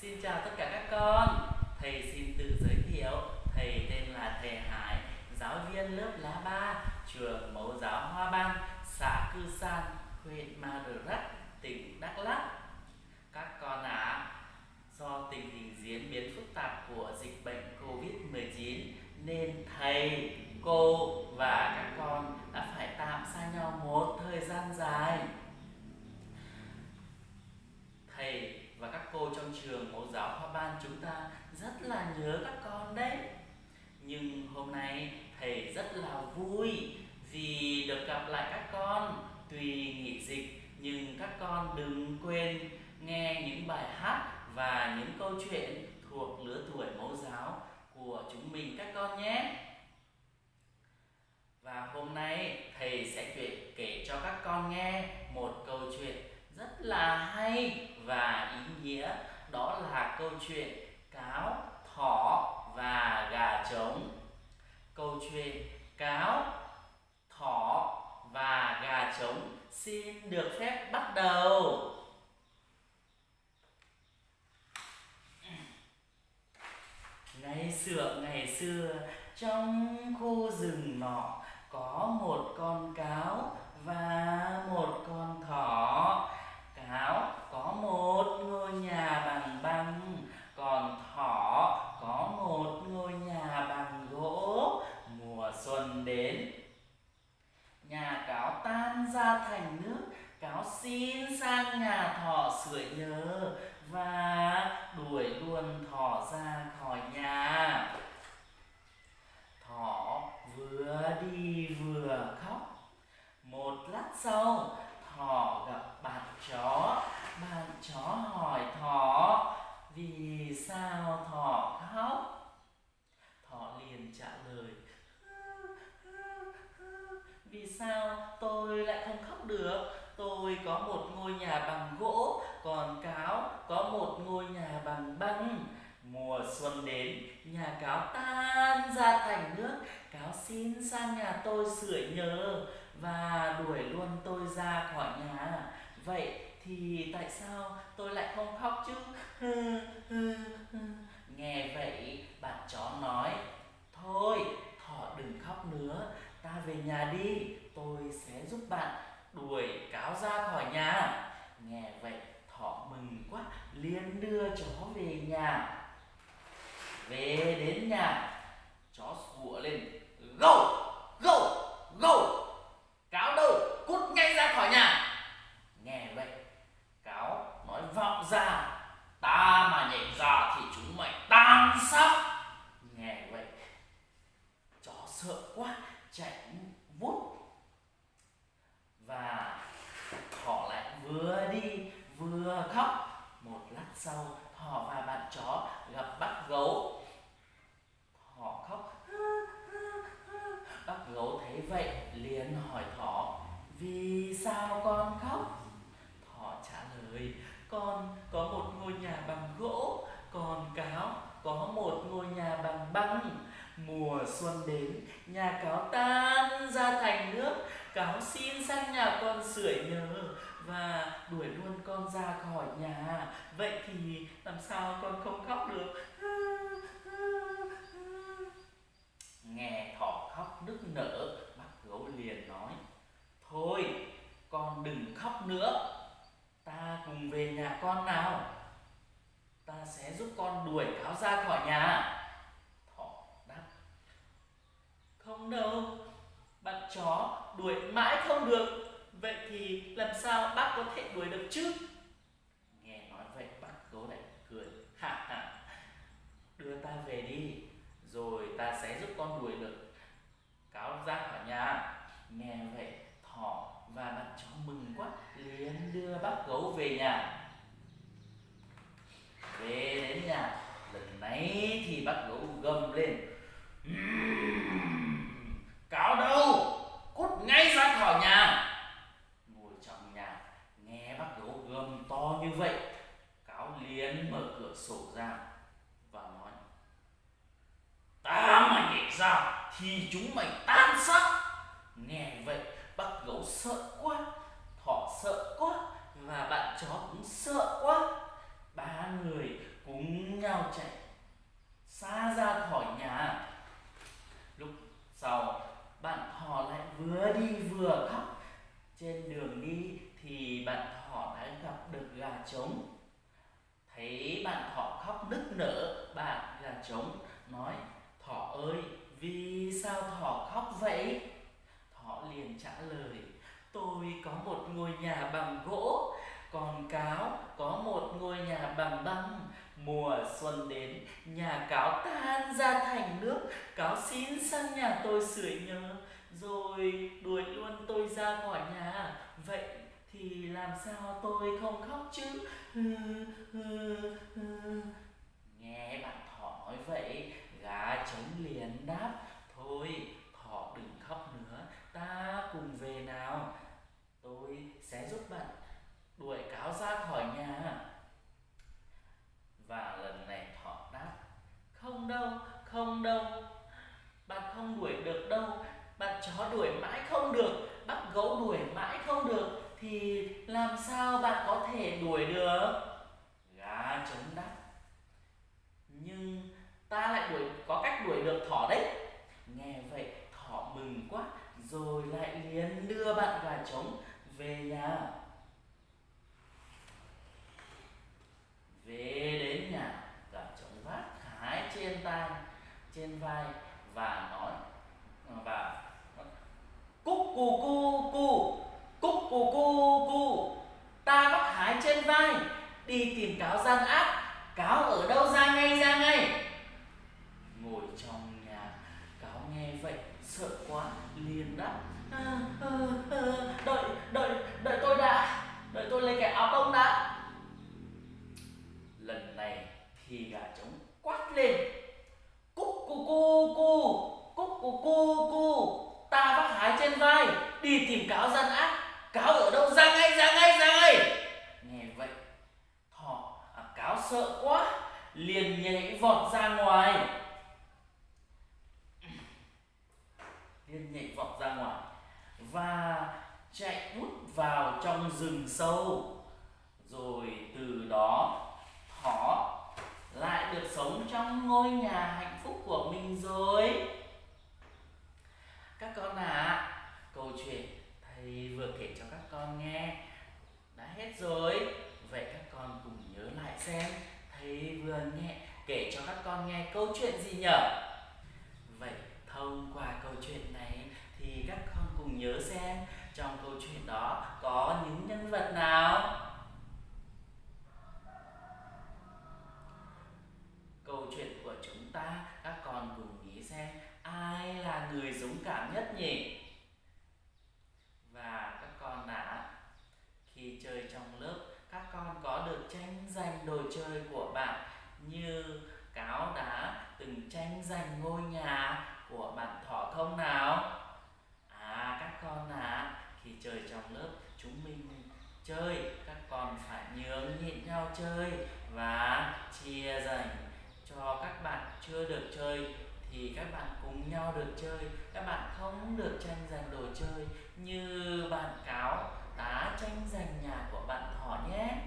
Xin chào tất cả các con. Thầy xin tự giới thiệu. Thầy tên là thầy Hải, giáo viên lớp lá 3, trường Mẫu giáo Hoa Ban, xã Cư San, huyện Ma Rờ Rắc, tỉnh Đắk Lắk. Các con do tình hình diễn biến phức tạp của dịch bệnh Covid-19 nên thầy, cô và các con đã phải tạm xa nhau một thời gian dài. Thầy và các cô trong trường Mẫu giáo Hoa Ban chúng ta rất là nhớ các con đấy. Nhưng hôm nay thầy rất là vui vì được gặp lại các con. Tuy nghỉ dịch nhưng các con đừng quên nghe những bài hát và những câu chuyện thuộc lứa tuổi mẫu giáo của chúng mình các con nhé. Và hôm nay thầy sẽ kể cho các con nghe một câu chuyện rất là hay và ý nghĩa. Đó là câu chuyện cáo, thỏ và gà trống. Câu chuyện cáo, thỏ và gà trống xin được phép bắt đầu. Ngày xưa trong khu rừng nọ có một con cáo và một con thỏ. Cáo có một ngôi nhà bằng băng, còn thỏ có một ngôi nhà bằng gỗ. Mùa xuân đến, nhà cáo tan ra thành nước. Cáo xin sang nhà thỏ sưởi nhờ và đuổi luôn thỏ ra khỏi nhà. Thỏ vừa đi vừa khóc. Một lát sau, thỏ gặp bạn chó. Bạn chó hỏi thỏ: vì sao thỏ khóc? Thỏ liền trả lời: vì sao tôi lại không khóc được? Tôi có một ngôi nhà bằng gỗ, còn cáo có một ngôi nhà bằng băng. Mùa xuân đến, nhà cáo tan ra thành nước. Cáo xin sang nhà tôi sưởi nhờ và đuổi luôn tôi ra khỏi nhà. Vậy thì tại sao tôi lại không khóc chứ? Nghe vậy, bạn chó nói: thôi, thỏ đừng khóc nữa, ta về nhà đi, tôi sẽ giúp bạn đuổi cáo ra khỏi nhà. Nghe vậy, thỏ mừng quá, liền đưa chó về nhà. Về đến nhà, chó sủa lên: gâu, gâu, gâu, cáo đâu, cút ngay ra khỏi nhà. Nghe vậy, cáo nói vọng ra: ta mà nhảy ra thì chúng mày tan xác. Nghe vậy, chó sợ quá, chạy vút. Và thỏ lại vừa đi vừa khóc. Một lát sau, thỏ và bạn chó gặp bác gấu. Thỏ khóc. Bác gấu thấy vậy liền hỏi thỏ: vì sao con khóc? Thỏ trả lời: con có một ngôi nhà bằng gỗ, còn cáo có một ngôi nhà bằng băng. Mùa xuân đến, nhà cáo tan ra thành nước. Cáo xin sang nhà con sưởi nhờ và đuổi luôn con ra khỏi nhà. Vậy thì làm sao con không khóc được? Nghe thỏ khóc nức nở, bác gấu liền nói: thôi, con đừng khóc nữa, ta cùng về nhà con nào. Ta sẽ giúp con đuổi cáo ra khỏi nhà. Thỏ đáp: không đâu, bạn chó đuổi mãi không được. Vậy thì làm sao bác có thể đuổi được chứ? Nghe nói vậy, bác gấu lại cười: ha ha, đưa ta về đi, rồi ta sẽ giúp con đuổi được cáo ra khỏi nhà. Nghe vậy, thỏ và bạn chó mừng quá, liền đưa bác gấu về nhà. Về đến nhà, lần này thì bác gấu gầm lên: cáo đâu, cút ngay ra khỏi nhà. Ngồi trong nhà, nghe bác gấu gầm to như vậy, cáo liền mở cửa sổ ra và nói: ta mà nhảy ra thì chúng mày tan xác. Nghe vậy, bác gấu sợ quá, thỏ sợ quá và bạn chó cũng sợ quá. Ba người cùng nhau chạy xa ra khỏi nhà. Lúc sau bạn thỏ lại vừa đi vừa khóc. Trên đường đi thì bạn thỏ đã gặp được gà trống. Thấy bạn thỏ khóc nức nở, bạn gà trống nói: "Thỏ ơi, vì sao thỏ khóc vậy?" Thỏ liền trả lời: "Tôi có một ngôi nhà bằng gỗ, còn cáo có một ngôi nhà bằng băng. Mùa xuân đến, nhà cáo tan ra thành nước. Cáo xin sang nhà tôi sưởi nhờ, rồi đuổi luôn tôi ra khỏi nhà. Vậy thì làm sao tôi không khóc chứ?" Hừ, hừ, hừ. Nghe bạn thỏ nói vậy, gà trống liền đáp: "Thôi, thỏ đừng khóc nữa, ta cùng về nào. Tôi sẽ giúp bạn đuổi cáo ra khỏi nhà." Và lần này thỏ đáp: "Không đâu, không đâu, bạn không đuổi được đâu. Bạn chó đuổi mãi không được, bắt gấu đuổi mãi không được, thì làm sao bạn có thể đuổi được?" Gà trống đáp: "Nhưng ta lại có cách đuổi được thỏ đấy." Nghe vậy thỏ mừng quá, rồi lại liền đưa bạn gà trống về nhà. Về đến nhà, gà trống vác hái trên vai và nói và cúc cù cu cu, cúc cù cu cu, ta vác hái trên vai, đi tìm cáo gian ác. Cáo ở đâu ra ngay, ra ngay. Ngồi trong nhà, cáo nghe vậy sợ quá, liền đáp: Đợi đợi tôi đã, đợi tôi lấy cái áo bông đã." Lần này thì gà trống quát lên: "Cúc cù cu cu, cúc cù cu cu, ta vác hái trên vai, đi tìm cáo gian ác. Cáo ở đâu, ra ngay, ra ngay, ra ngay." Nghe vậy cáo sợ quá, liền nhảy vọt ra ngoài, và chạy vút vào trong rừng sâu. Rồi từ đó thỏ lại được sống trong ngôi nhà hạnh phúc của mình rồi. Các con câu chuyện thầy vừa kể cho các con nghe đã hết rồi. Vậy các con cùng nhớ lại xem thầy vừa kể cho các con nghe câu chuyện gì nhở? Vậy thông qua câu chuyện này thì các con cùng nhớ xem trong câu chuyện đó có những nhân vật nào? Câu chuyện của chúng ta, các con cùng nghĩ xem ai là người dũng cảm nhất nhỉ? Và các con khi chơi trong lớp, các con có được tranh giành đồ chơi của bạn như cáo đã từng tranh giành ngôi nhà của bạn thỏ không nào? Các con khi chơi trong lớp chúng mình chơi, các con phải nhường nhịn nhau chơi và chia dành cho các bạn chưa được chơi thì các bạn cùng nhau được chơi. Các bạn không được tranh giành đồ chơi như bạn cáo đã tranh giành nhà của bạn thỏ nhé.